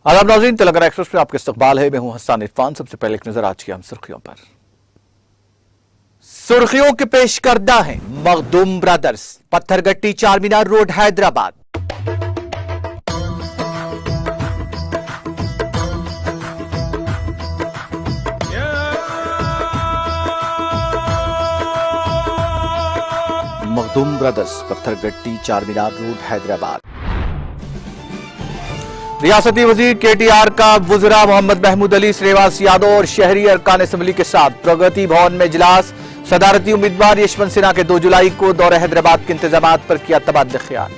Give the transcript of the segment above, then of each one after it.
आदाब नाज़रीन, तेलंगाना एक्सप्रेस में आपके इस्तकबाल है। मैं हूं हसन इरफान। सबसे पहले एक नजर आज की हम सुर्खियों पर। सुर्खियों के पेश करदा है Makhdoom brothers, Pathergatti Charminar road Hyderabad. Makhdoom brothers, Pathergatti Charminar road Hyderabad. रियासती वजीर केटीआर का वुज़रा मोहम्मद महमूद अली, श्रीनिवास यादव और शहरी अरकान असम्बली के साथ प्रगति भवन में इजलास। सदारती उम्मीदवार यशवंत सिन्हा के 2 जुलाई को दौरे हैदराबाद के इंतजामात पर किया तबादला ख्याल।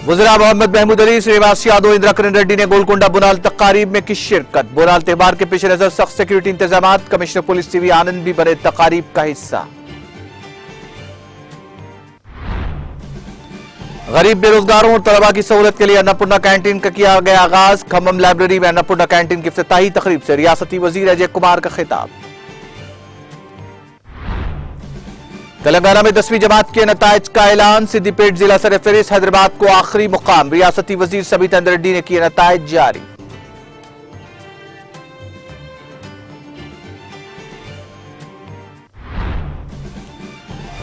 वुज़रा मोहम्मद महमूद अली, श्रीनिवास यादव, इंदिरा किरण रेड्डी ने गोलकोंडा बुनाल तकारीब में की शिरकत। बुनाल त्योहार के पेश नजर सख्त सिक्योरिटी इंतजामात। कमिश्नर पुलिस सीवी आनंद भी बने तकारीब का हिस्सा। गरीब बेरोजगारों और तलबा की सहूलत के लिए अन्नपूर्णा कैंटीन का किया गया आगाज। खम्मम लाइब्रेरी में अन्नपूर्णा कैंटीन की इफ्तिताही तकरीब से रियासती वजीर अजय कुमार का खिताब। तेलंगाना में 10वीं जमात के नताइज का ऐलान। सिद्दीपेट जिला सरफहरिस्त हैदराबाद को आखिरी मुकाम। रियासती वजीर सबिता इंद्र रेड्डी ने किए नताइज जारी।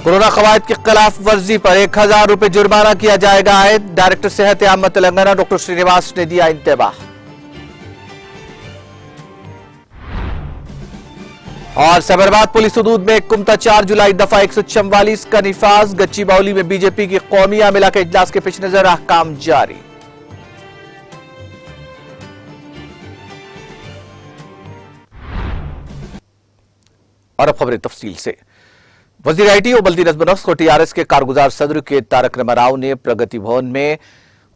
कोरोना कवायद की खिलाफ वर्जी पर 1000 रुपए जुर्माना किया जाएगा आयद। डायरेक्टर सेहत आम तेलंगाना डॉक्टर श्रीनिवास ने दिया इंतबाह। और सबरबाद पुलिस हदूद में कुमता 4 जुलाई दफा 144 का निफाज। गच्ची बाउली में बीजेपी की कौमी आमिला के इजलास के पेश नजर अहकाम जारी। और अब खबरें तफसील से। वजीर आईटी और बल्दी नज़्म नफ्स को टीआरएस के कारगुजार सदर के तारक रमा राव ने प्रगति भवन में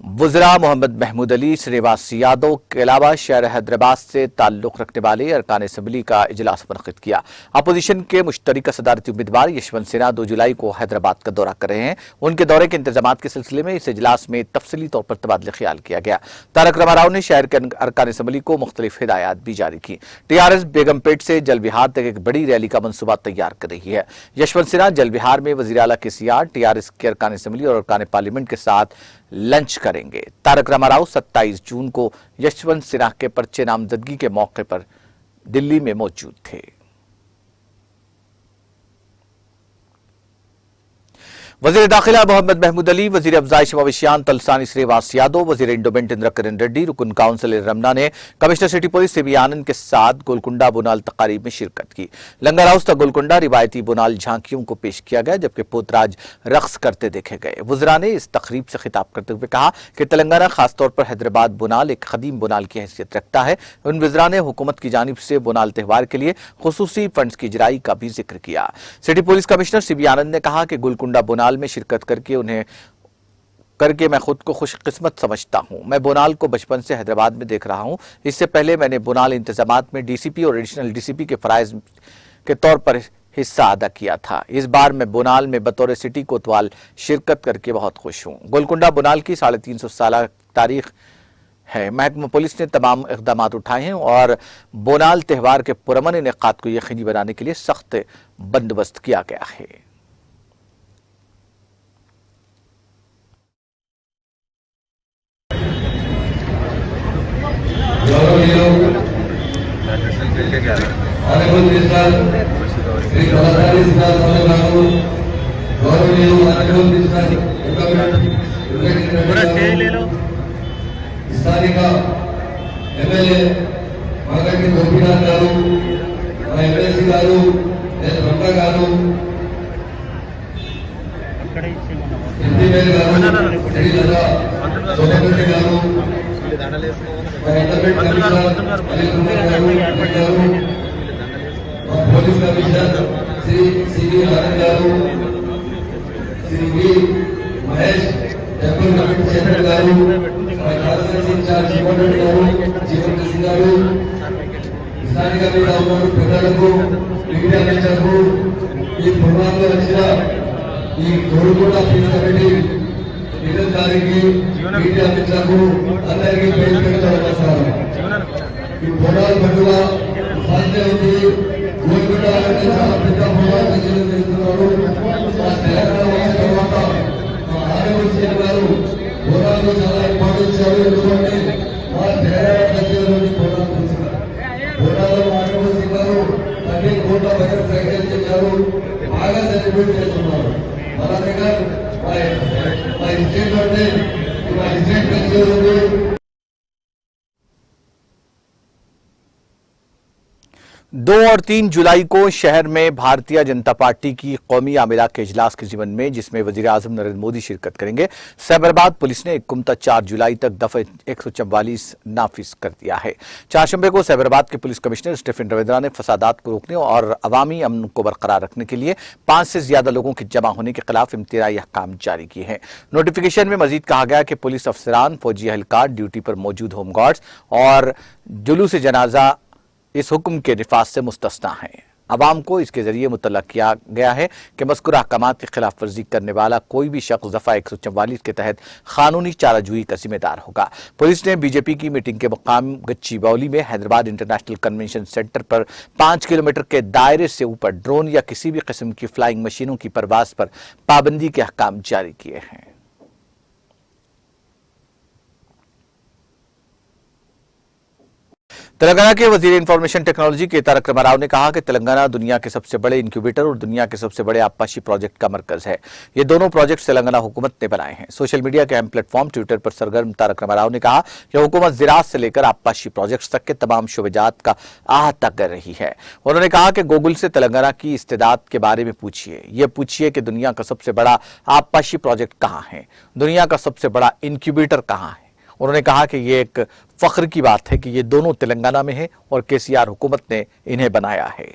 वुज़रा मोहम्मद महमूद अली, श्रीनिवास यादव के अलावा शहर हैदराबाद से ताल्लुक रखने वाले अरकान असम्बली का इजलास मुनक़िद किया। अपोजिशन के मुश्तरका सदारती उम्मीदवार यशवंत सिन्हा 2 जुलाई को हैदराबाद का दौरा कर रहे हैं। उनके दौरे के इंतजामात के सिलसिले में इस इजलास में तफसीली तौर पर तबादला ख्याल किया गया। तारक रमा राव ने शहर के अरकान असम्बली को मुख्तलिफ हिदायत भी जारी की। टीआरएस बेगमपेट से जल विहार तक एक बड़ी रैली का मनसूबा तैयार कर रही है। यशवंत सिन्हा जल विहार में वज़ीर आला के सीआर, टीआरएस के अरकान असम्बली और अरकान पार्लियामेंट के साथ लंच करेंगे। तारक रमा राव 27 जून को यशवंत सिन्हा के पर्चे नामजदगी के मौके पर दिल्ली में मौजूद थे। वजीर दाखिला मोहम्मद महमूद अली, वजीर अफजाइश मवेशियान तलसानी श्रीनिवास यादव, वजीर इंडोमेंट इंदिरा किरण रेड्डी, रुकन काउंसिल रमना ने कमिश्नर सिटी पुलिस सीवी आनंद के साथ गोलकुंडा बुनाल तकारीब में शिरकत की। लंगर हाउस तक गोलकुंडा रिवायती बुनाल झांकियों को पेश किया गया, जबकि पोतराज रक्स करते देखे गए। वुज़रा ने इस तकरीब से खिताब करते हुए कहा कि तेलंगाना खासतौर पर हैदराबाद बुनाल एक कदीम बुनाल की हैसियत रखता है। उन वुज़रा ने हुकूमत की जानिब से बुनाल त्यौहार के लिए खुसूसी फंड्स की इजराई का भी जिक्र किया। सिटी पुलिस कमिश्नर सीवी आनंद ने कहा कि गोलकुंडा बुनाल में शिरकत करके मैं खुद को खुशकिस्मत समझता हूं। मैं बोनाल को बचपन से हैदराबाद में देख रहा हूं। इससे पहले मैंने बोनाल इंतजामात में डीसीपी और एडिशनल डीसीपी के फराइज के तौर पर हिस्सा अदा किया था। इस बार मैं बोनाल में बतौर सिटी कोतवाल शिरकत करके बहुत खुश हूं। गोलकुंडा बोनाल की 350 साल तारीख है। महकमा पुलिस ने तमाम इक़दाम उठाए हैं और बोनाल त्यौहार के पुरअमन इनेक़ाद को यकीनी बनाने के लिए सख्त बंदोबस्त किया गया है। స్థానిక ఎమ్మెల్యే మాగంటి గోపీనాథ్ గారు, మా ఎమ్మెల్సీ గారు, రమణ గారు, ఎంపీఎల్ గారు, శ్రీలత సోమరెడ్డి గారు, మా ఇంటర్మీడియట్ కమిషనర్ అనిల్ కుమార్ గారు, మా police commissioner Shri CV Anand garu, Shri V Mahesh temple committee chairman garu, కార్యదర్శి ఇన్ఛార్జ్ జీవన్ రెడ్డి గారు, జీవన్ రెడ్డి గారు, స్థానిక మీద ఉన్న పెద్దలకు, మీడియా మిత్రులకు, ఈ ప్రోగ్రామ్ లో వచ్చిన ఈ గోల్కొండ పీస్ కమిటీ ఇతరులకి, మీడియా మిత్రులకు అందరికీ పేరు పెడుతూ నమస్కారం. ఈ బోనాల పండుగ సాధ్యం ఉంది. గోల్కొండ అనేది చాలా పెద్ద బోనాల ప్రజలు తెలుస్తున్నారు. మా తెలంగాణ వచ్చిన తర్వాత మా ఆరోగ్య సీఎం గారు బోనాలు చాలా ఇంపార్టెన్స్ ఇచ్చారు. ఎందుకంటే మా తెలంగాణ ప్రజల బోనాలు చూస్తున్నారు. బోనాలు మా ఆరోగ్య సీఎం గారు 12 కోట్ల బడ్జెట్ సైకిల్ చేశారు. బాగా సెలబ్రేట్ చేస్తున్నారు. అలాగే మా స్టేట్ అంటే మా స్టేట్ కల్చర్ ఉంది. 2 और 3 जुलाई को शहर में भारतीय जनता पार्टी की कौमी आमिला के इजलास के जीवन में, जिसमें वजीर आजम नरेंद्र मोदी शिरकत करेंगे, साइबराबाद पुलिस ने कुमता 4 जुलाई तक दफा 144 नाफिज कर दिया है। चारशंबे को साइबराबाद के पुलिस कमिश्नर स्टीफन रविंद्रा ने फसादात को रोकने और अवामी अमन को बरकरार रखने के लिए 5 से ज्यादा लोगों के जमा होने के खिलाफ इम्तियाजी अहकाम जारी किए हैं। नोटिफिकेशन में मजीद कहा गया कि पुलिस अफसरान, फौजी एहलकार, ड्यूटी पर मौजूद होमगार्ड्स और जुलूस जनाजा इस हुक्म के निफाज से मुस्तस्ना है। अवाम को इसके जरिए मुतल्लक किया गया है कि मज़कूरा अहकामात की खिलाफ वर्जी करने वाला कोई भी शख्स दफा 144 के तहत कानूनी चाराजोई का जिम्मेदार होगा। पुलिस ने बीजेपी की मीटिंग के मुकाम गच्चीबौली में हैदराबाद इंटरनेशनल कन्वेंशन सेंटर पर 5 किलोमीटर के दायरे से ऊपर ड्रोन या किसी भी किस्म की फ्लाइंग मशीनों की परवाज पर पाबंदी के अहकाम जारी किए हैं। तेलंगाना के वजीर इंफॉर्मेशन टेक्नोलॉजी के तारक रामाराव ने कहा कि तेलंगाना दुनिया के सबसे बड़े इंक्यूबेटर और दुनिया के सबसे बड़े आबपाशी प्रोजेक्ट का मरकज है। ये दोनों प्रोजेक्ट तेलंगाना हुकूमत ने बनाए हैं। सोशल मीडिया के अहम प्लेटफॉर्म ट्विटर पर सरगर्म तारक रामाराव ने कहा कि हुकूमत ज़राअत से लेकर आबपाशी प्रोजेक्ट्स तक के तमाम शोबेजात का अहाता कर रही है। उन्होंने कहा कि गूगल से तेलंगाना की इस्तेदाद के बारे में पूछिए, ये पूछिए कि दुनिया का सबसे बड़ा आबपाशी प्रोजेक्ट कहाँ है, दुनिया का सबसे बड़ा इंक्यूबेटर कहाँ है। उन्होंने कहा कि ये एक फख्र की बात है कि ये दोनों तेलंगाना में है और केसीआर हुकूमत ने इन्हें बनाया है।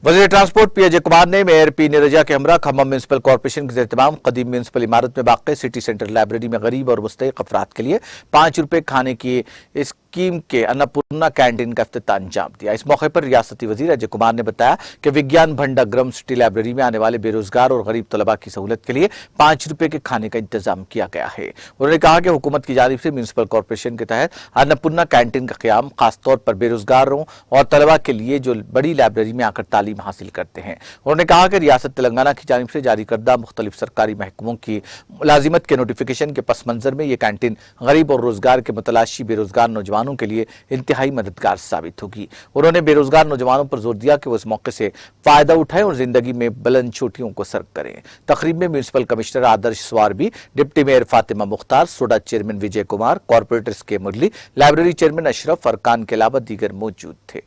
वज़ीर ट्रांसपोर्ट पी अजय कुमार ने मेयर पी नीरजा के हमरा खम्मम म्यूनसिपल कॉर्पोरेशन के एहतमाम कदीम म्यूनसिपल इमारत में वाक़ सिटी सेंटर लाइब्रेरी में गरीब और मुस्तहिक़ अफराद के लिए 5 रुपए खाने की स्कीम के अन्नपूर्णा कैंटीन का इफ्तिताह अंजाम दिया। इस मौके पर रियासती वजीर अजय कुमार ने बताया कि विज्ञान भंडाग्रम सिटी लाइब्रेरी में आने वाले बेरोजगार और गरीब तलबा की सहूलत के लिए 5 रुपए के खाने का इंतजाम किया गया है। उन्होंने कहा कि हुकूमत की जानिब से म्यूनसिपल कॉर्पोरेशन के तहत अन्नपूर्णा कैंटीन का क़याम खासतौर पर बेरोजगारों और तलबा के लिए जो बड़ी लाइब्रेरी में आकर तालीम हासिल करते हैं। उन्होंने कहा कि रियासत तेलंगाना की जानिब से जारी करदा मुख्तलिफ सरकारी महकमों की मुलाजिमत के नोटिफिकेशन के पस मंजर में ये कैंटीन गरीब और रोजगार के मुतलाशी बेरोजगार नौजवानों के लिए इंतहाई मददगार साबित होगी। उन्होंने बेरोजगार नौजवानों पर जोर दिया कि वो इस मौके से फायदा उठाएं और जिंदगी में बुलंद चोटियों को सर करें। तकरीब में municipal commissioner Adarsh Swarabi, deputy mayor Fatima Mukhtar, सोडा chairman Vijay Kumar, corporators K Murali, library chairman Ashraf Furqan के अलावा दीगर मौजूद थे।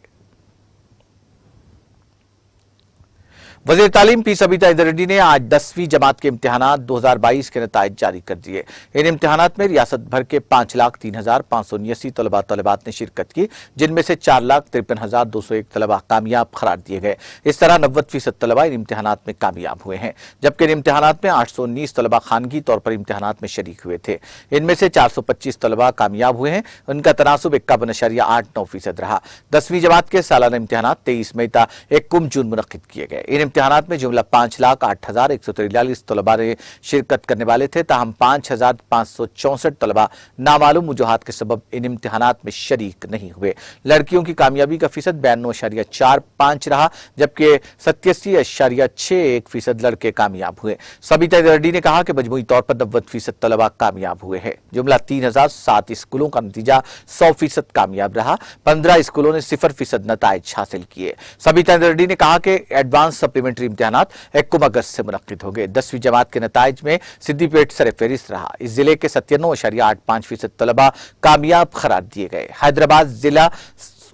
वज़ीर तालीम पी सबिता इंदर रेड्डी ने आज 10वीं जमात के इम्तिहानात 2022 के नताइज जारी कर दिए। इन इम्तिहानात में रियासत भर के 5,03,579 तलबा तलबात ने शिरकत की, जिनमें से 4,53,201 तलबा कामयाब करार दिए गए। इस तरह 90% तलबा इन इम्तिहानात में कामयाब हुए हैं, जबकि इन इम्तिहानात में 819 तलबा खानगी तौर पर इम्तिहानात में शरीक हुए थे। इनमें से 425 तलबा कामयाब हुए हैं। उनका तनासुब 51.89% रहा। 10वीं जमात के सालाना इम्तिहानात 23 मई ता 1 जून मुनक्किद किए गए। इन इम्तिहानात में जुमला 5,08,143 तलबा ने शिरकत करने वाले थे, ताहम 5,564 तलबा नामालूम वजूहात के सबब इन इम्तिहानात में शरीक नहीं हुए। लड़कियों की कामयाबी का फीसद 92.45 रहा, जबकि 87.61% लड़के कामयाब हुए। सबिता रेड्डी ने कहा कि मजमूई तौर पर 90% तलबा कामयाब हुए हैं। जुमला 3,007 स्कूलों का नतीजा 100% कामयाब रहा। 15 स्कूलों ने 0% नताइज हासिल किए। सबिता रेड्डी ने कहा कि एडवांस सप्लीमेंट्री इम्तिहानात 1 अगस्त से मुनक्किद हो गए। 10वीं जमात के नताइज में सिद्दीपेट सरफहरिस्त रहा। इस जिले के 97.85% तलबा कामयाब करार दिए गए। हैदराबाद जिला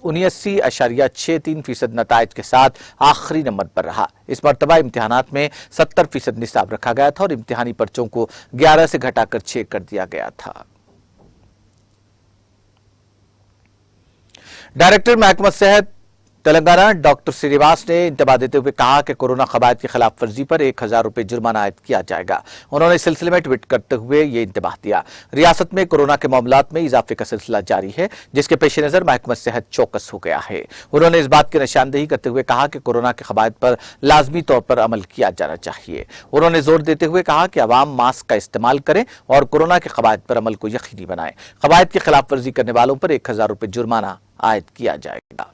79.63% नताइज के साथ आखिरी नंबर पर रहा। इस मरतबा इम्तिहानात में 70% निसाब रखा गया था और इम्तिहानी पर्चों को 11 से घटाकर 6 कर दिया गया था। डायरेक्टर महकमा सेहत तेलंगाना डॉक्टर श्रीनिवास ने इंतबा देते हुए कहा कि कोरोना कवायद की खिलाफ वर्जी पर 1000 रुपए जुर्माना आयद किया जाएगा। उन्होंने इस सिलसिले में ट्वीट करते हुए ये इंतबाह दिया। रियासत में कोरोना के मामलात में इजाफे का सिलसिला जारी है, जिसके पेश नजर महकमा सेहत चौकस हो गया है। उन्होंने इस बात की निशानदेही करते हुए कहा कि कोरोना के कवायद पर लाजमी तौर पर अमल किया जाना चाहिए। उन्होंने जोर देते हुए कहा कि अवाम मास्क का इस्तेमाल करें और कोरोना के कवायद पर अमल को यकीनी बनाएं। कवायद की खिलाफ वर्जी करने वालों पर 1000 रुपए जुर्माना आयद किया जाएगा।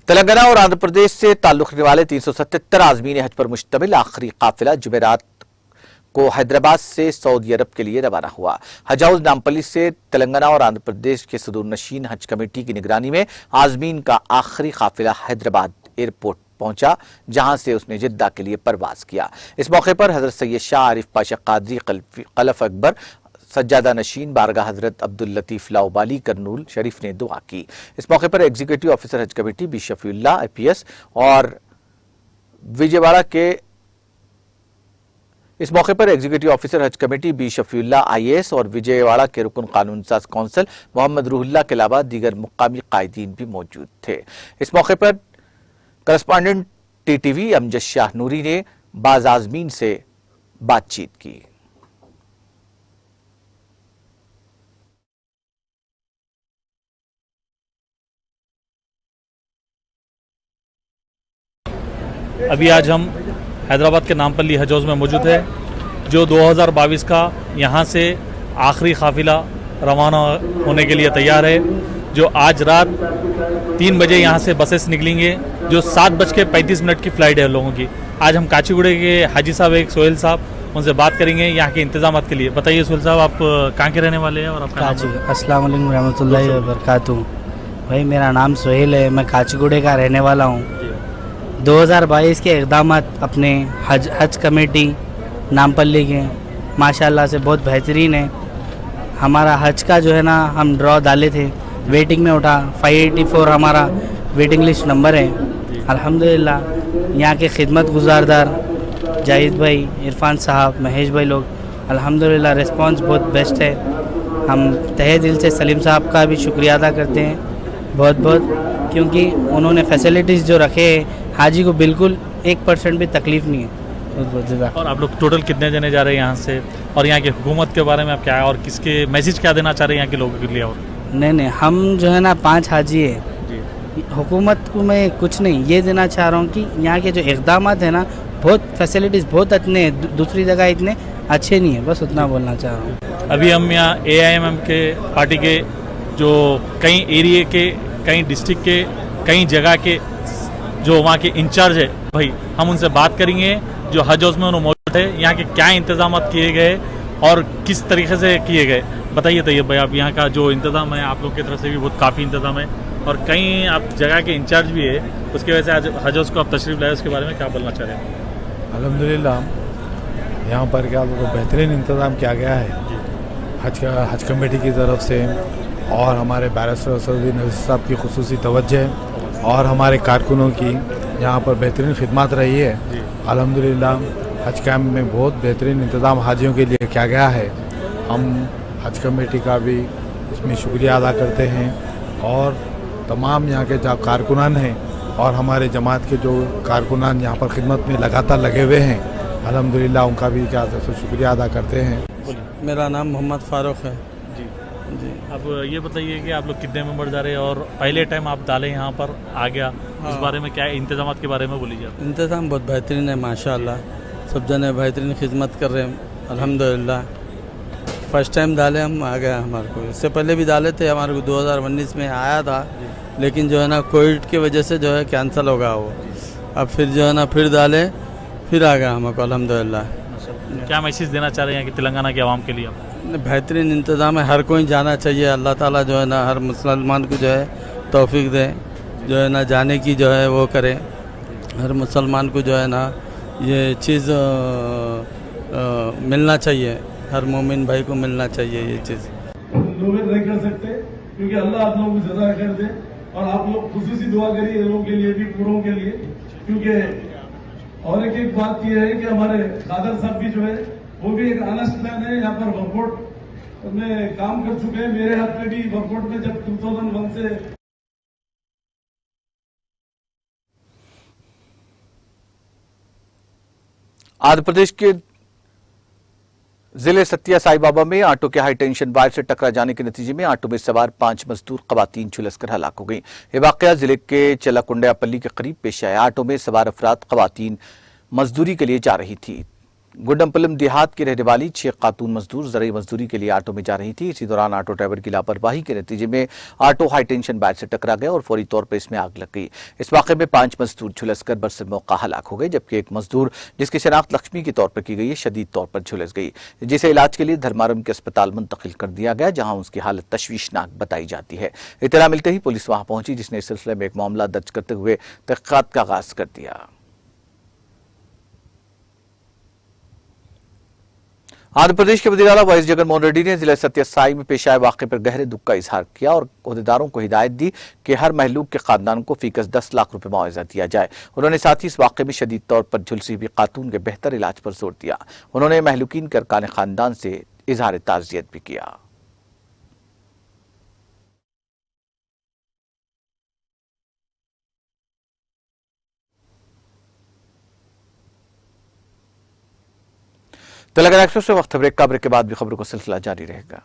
तेलंगाना और आंध्र प्रदेश से ताल्लुक रखने वाले 377 आजमीन हज पर मुश्तमिल आखिरी काफिला जुमेरात को हैदराबाद से सऊदी अरब के लिए रवाना हुआ। हज हाउस नामपल्ली से तेलंगाना और आंध्र प्रदेश के सदूर नशीन हज कमेटी की निगरानी में आजमीन का आखिरी काफिला हैदराबाद एयरपोर्ट पहुंचा, जहां से उसने जिद्दा के लिए परवाज किया। इस मौके पर हजरत सैयद शाह आरिफ पाशा कादरी खलफ अकबर सज्जादा नशीन बारगाह हजरत अब्दुल लतीफ लाउबाली करनूल शरीफ ने दुआ की। इस मौके पर एग्जीक्यूटिव ऑफिसर हज कमेटी बी शफीउल्लाह IPS और विजयवाड़ा के इस मौके पर एग्जीक्यूटिव ऑफिसर हज कमेटी बी शफीउल्लाह IAS और विजयवाड़ा के रुकन कानून साज कौंसिल मोहम्मद रूहुल्लाह के अलावा दीगर मुकामी कायदीन भी मौजूद थे। इस मौके पर करस्पॉन्डेंट TTV अमजद शाह नूरी ने बाज आजमीन से बातचीत की। अभी आज हम हैदराबाद के नामपल्ली हज हाउस में मौजूद है, जो 2022 का यहाँ से आखिरी काफिला रवाना होने के लिए तैयार है। जो आज रात 3 बजे यहाँ से बसेस निकलेंगे, जो 7:35 की फ़्लाइट है लोगों की। आज हम काचीगुड़े के हाजी साहब एक सोहेल साहब, उनसे बात करेंगे यहाँ के इंतजाम के लिए। बताइए सोहेल साहब, आप कहाँ के रहने वाले हैं और आपका नाम? अस्सलाम वालेकुम रहमतुल्लाहि व बरकातुहू। भाई मेरा नाम सोहेल है, मैं काचीगुड़े का रहने वाला हूँ। 2022 के इक़दाम अपने हज कमेटी नामपल्ली के माशाल्लाह से बहुत बेहतरीन है। हमारा हज का जो है ना, हम ड्रॉ डाले थे, वेटिंग में उठा 584 हमारा वेटिंग लिस्ट नंबर है। अल्हम्दुलिल्लाह यहाँ के खिदमत गुजारदार जाहिद भाई, इरफान साहब, महेश भाई लोग, अल्हम्दुलिल्लाह रिस्पांस बहुत बेस्ट है। हम तहे दिल से सलीम साहब का भी शुक्रिया अदा करते हैं बहुत बहुत, क्योंकि उन्होंने फैसिलिटीज़ जो रखे हाजी को बिल्कुल 1% भी तकलीफ़ नहीं है। बहुत और आप लोग टोटल कितने जने जा रहे हैं यहाँ से, और यहाँ की हुकूमत के बारे में आप क्या और किसके मैसेज क्या देना चाह रहे हैं यहाँ के लोगों के लिए? और नहीं, हम जो है ना 5 हाजी है। हुकूमत को मैं कुछ नहीं ये देना चाह रहा हूँ कि यहाँ के जो इक़दाम है ना, बहुत फैसिलिटीज़ बहुत अच्छे हैं, दूसरी जगह इतने अच्छे नहीं है, बस उतना बोलना चाह रहा हूँ। अभी हम यहाँ AIMM के पार्टी के जो कई एरिए के, कई डिस्ट्रिक्ट के, कई जगह के जो वहाँ के इंचार्ज है भाई, हम उनसे बात करेंगे जो हज हाउस में उन्होंने मौजूद है, यहाँ के क्या इंतजाम किए गए और किस तरीके से किए गए। बताइए तैयब भाई, आप यहाँ का जो इंतज़ाम है आप लोग की तरफ से भी बहुत काफ़ी इंतज़ाम है, और कई आप जगह के इंचार्ज भी है, उसकी वजह से आज हज हाउस को आप तशरीफ़ लाए, उसके बारे में क्या बोलना चाह रहे हैं? अल्हम्दुलिल्लाह यहाँ पर क्या बेहतरीन इंतज़ाम किया गया है हज कमेटी की तरफ से, और हमारे बैरिस्टर असदुद्दीन नज़ीर साहब की खुसूसी तवज्जो है, और हमारे कारकुनों की यहाँ पर बेहतरीन खिदमत रही है। अल्हम्दुलिल्लाह हज कैम्प में बहुत बेहतरीन इंतज़ाम हाजियों के लिए किया गया है। हम हज कमेटी का भी इसमें शुक्रिया अदा करते हैं, और तमाम यहाँ के जो कारकुनान हैं और हमारे जमात के जो कारकुनान यहाँ पर खिदमत में लगातार लगे हुए हैं, अल्हम्दुलिल्लाह उनका भी क्या शुक्रिया अदा करते हैं। मेरा नाम मोहम्मद फ़ारूक है जी। अब ये बताइए कि आप लोग कितने मेंबर जा रहे हैं, और पहले टाइम आप डाले यहाँ पर आ गया, उस बारे में क्या इंतजाम के बारे में बोलीजिए आप। इंतज़ाम बहुत बेहतरीन है माशाल्लाह, सब जने बेहतरीन खिदमत कर रहे हैं अल्हम्दुलिल्लाह। फर्स्ट टाइम डाले हम आ गया हमारे को, इससे पहले भी डाले थे, हमारे को 2019 में आया था, लेकिन जो है ना कोविड की वजह से जो है कैंसिल हो गया वो। अब फिर जो है ना फिर डाले, फिर आ गया हमको अल्हम्दुलिल्लाह। क्या मैसेज देना चाह रहे हैं कि तेलंगाना के आवाम के लिए? बेहतरीन इंतज़ाम है, हर कोई जाना चाहिए। अल्लाह ताला जो है ना हर मुसलमान को जो है तौफीक दे, जो है ना जाने की जो है वो करे। हर मुसलमान को जो है ना ये चीज़ मिलना चाहिए, हर मोमिन भाई को मिलना चाहिए ये चीज़। लोग नहीं कर सकते, क्योंकि अल्लाह आप लोगों को जज़ा कर दे, और आप लोग खुसूसी दुआ करिए लोगों के लिए भी, पूरों के लिए। क्योंकि और एक बात यह है कि हमारे खादर साहब भी जो है वो भी एक ऑनेस्ट मैन है, यहाँ पर वर्कआउट में काम कर चुके हैं। मेरे हाथ में भी वर्कआउट में जब 2001 से आंध्र प्रदेश के जिले सत्या साई बाबा में ऑटो के हाई टेंशन वायर से टकरा जाने के नतीजे में ऑटो में सवार 5 मजदूर खवातीन झुलसकर हलाक हो गई। यह वाकया जिले के चलाकुंडियापल्ली के करीब पेश आया। ऑटो में सवार अफराद खवातीन मजदूरी के लिए जा रही थी। गुड्डमपल्लम देहात की रहने वाली 6 खातून मजदूर जरिए मजदूरी के लिए ऑटो में जा रही थी। इसी दौरान ऑटो ड्राइवर की लापरवाही के नतीजे में ऑटो हाई टेंशन वायर से टकरा गया और फौरी तौर पर इसमें आग लग गई। इस वाकये में 5 मजदूर झुलसकर बरसे मौका हलाक हो गए, जबकि एक मजदूर जिसकी शनाख्त लक्ष्मी के तौर पर की गई है शदीद तौर पर झुलस गई, जिसे इलाज के लिए धर्मारम के अस्पताल मुंतकिल कर दिया गया, जहां उसकी हालत तशवीशनाक बताई जाती है। इत्तला मिलते ही पुलिस वहां पहुंची, जिसने इस सिलसिले में एक मामला दर्ज करते हुए तहकीकात का आगाज कर दिया। आंध्र प्रदेश के वज़ीर-ए-आला वाईएस जगनमोहन रेड्डी ने जिला सत्य साई में पेश आए वाक़े पर गहरे दुख का इजहार किया और ओहदेदारों को हिदायत दी कि हर महलूक के खानदान को फीकस 10 लाख रुपए मुआवजा दिया जाए। उन्होंने साथ ही इस वाक़े में शदीद तौर पर झुलसी हुई खातून के बेहतर इलाज पर जोर दिया। उन्होंने महलूकीन के अरकान खानदान से इजहार ताज़ियत भी किया। तेलंगाना एक्सप्रेस में वक्त ब्रेक का, ब्रेक के बाद भी खबरों का सिलसिला जारी रहेगा।